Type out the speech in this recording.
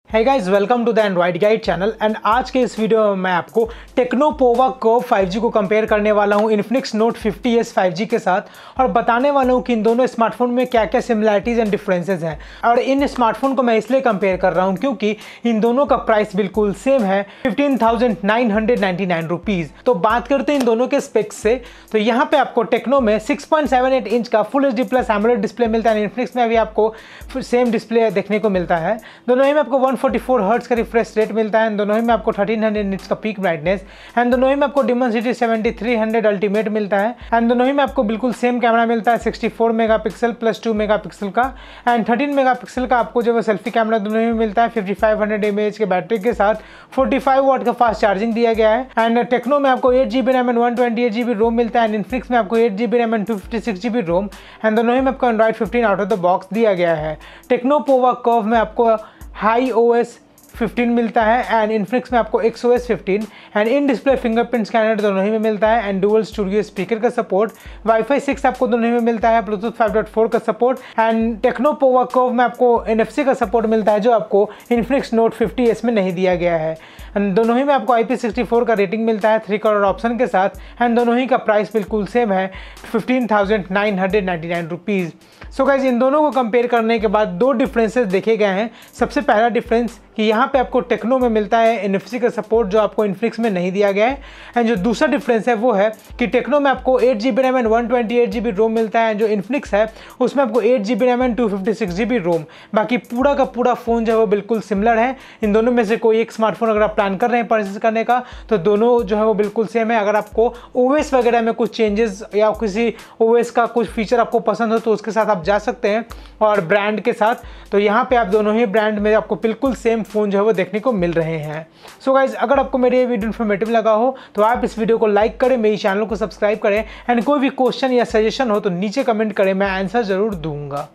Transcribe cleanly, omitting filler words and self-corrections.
है guys, welcome to the Android guide channel. And आज के इस वीडियो में मैं आपको टेक्नो पोवा कर्व 5G को कंपेयर करने वाला हूं इन्फिनिक्स नोट 50s 5G के साथ और बताने वाला हूं कि इन दोनों स्मार्टफोन में क्या क्या सिमिलरिटीज़ एंड डिफरेंसेस हैं। और इन स्मार्टफोन को मैं इसलिए कंपेयर कर रहा हूं क्योंकि इन दोनों का प्राइस बिल्कुल सेम है, 15,999 रुपीज़। तो बात करते हैं इन दोनों के स्पेक्स से। तो यहाँ पे आपको टेक्नो में 6.78 इंच का full HD plus AMOLED display मिलता है। इन्फिनिक्स में अभी आपको सेम डिस्प्ले देखने को मिलता है। दोनों ही में आपको 144 हर्ट्ज का रिफ्रेश रेट मिलता है। दोनों ही में आपको 1300 निट्स का पीक ब्राइटनेस एंड दोनों ही में आपको डिमेंसिटी 7300 अल्टीमेट मिलता है। एंड दोनों ही में आपको बिल्कुल सेम कैमरा मिलता है, 64 मेगापिक्सल प्लस 2 मेगापिक्सल का एंड 13 मेगापिक्सल का आपको जो है सेल्फी कैमरा दोनों ही में मिलता है। 5500 mAh के बैटरी के साथ 45 वाट का फास्ट चार्जिंग दिया गया है। एंड टेक्नो में आपको 8GB रैम एंड 128GB रोम मिलता है। इन्फिनिक्स में आपको 8GB RAM and 256GB Rome and दोनों ही में आपको Android 15 out of the box दिया गया है। टेक्नो पोवा कर्व में आपको हाई OS 15 मिलता है एंड इन्फिनिक्स में आपको XOS 15 and in display fingerprint scanner दोनों ही में मिलता है एंड डुअल स्टूडियो स्पीकर का सपोर्ट, वाईफाई 6 आपको दोनों ही में मिलता है, ब्लूटूथ 5.4 का support and techno Pova curve में आपको NFC का सपोर्ट मिलता है जो आपको इन्फिनिक्स नोट 50s में नहीं दिया गया है। एंड दोनों ही में आपको IP64 का रेटिंग मिलता है 3 कलर ऑप्शन के साथ एंड दोनों ही का प्राइस बिल्कुल सेम है, 15,999 रुपीज़। सो गाइज, इन दोनों को कंपेयर करने के बाद दो डिफरेंसेस देखे गए हैं। सबसे पहला डिफरेंस कि यहाँ पे आपको टेक्नो में मिलता है NFC का सपोर्ट जो आपको इन्फिनिक्स में नहीं दिया गया है। एंड जो दूसरा डिफरेंस है वो है कि टेक्नो में आपको 8GB रैम एंड 128GB रोम मिलता है। जो इन्फिनिक्स है उसमें आपको 8GB रैम एंड 256GB रोम। बाकी पूरा का पूरा फ़ोन जो है वो बिल्कुल सिमिलर है। इन दोनों में से कोई एक स्मार्टफोन अगर आप प्लान कर रहे हैं परचेज करने का तो दोनों जो है वो बिल्कुल सेम है। अगर आपको OS वगैरह में कुछ चेंजेस या किसी OS का कुछ फीचर आपको पसंद हो तो उसके साथ आप जा सकते हैं और ब्रांड के साथ। तो यहाँ पे आप दोनों ही ब्रांड में आपको बिल्कुल सेम फ़ोन जो है वो देखने को मिल रहे हैं। सो गाइज, अगर आपको मेरी ये वीडियो इन्फॉर्मेटिव लगा हो तो आप इस वीडियो को लाइक करें, मेरी चैनल को सब्सक्राइब करें एंड कोई भी क्वेश्चन या सजेशन हो तो नीचे कमेंट करें, मैं आंसर ज़रूर दूंगा।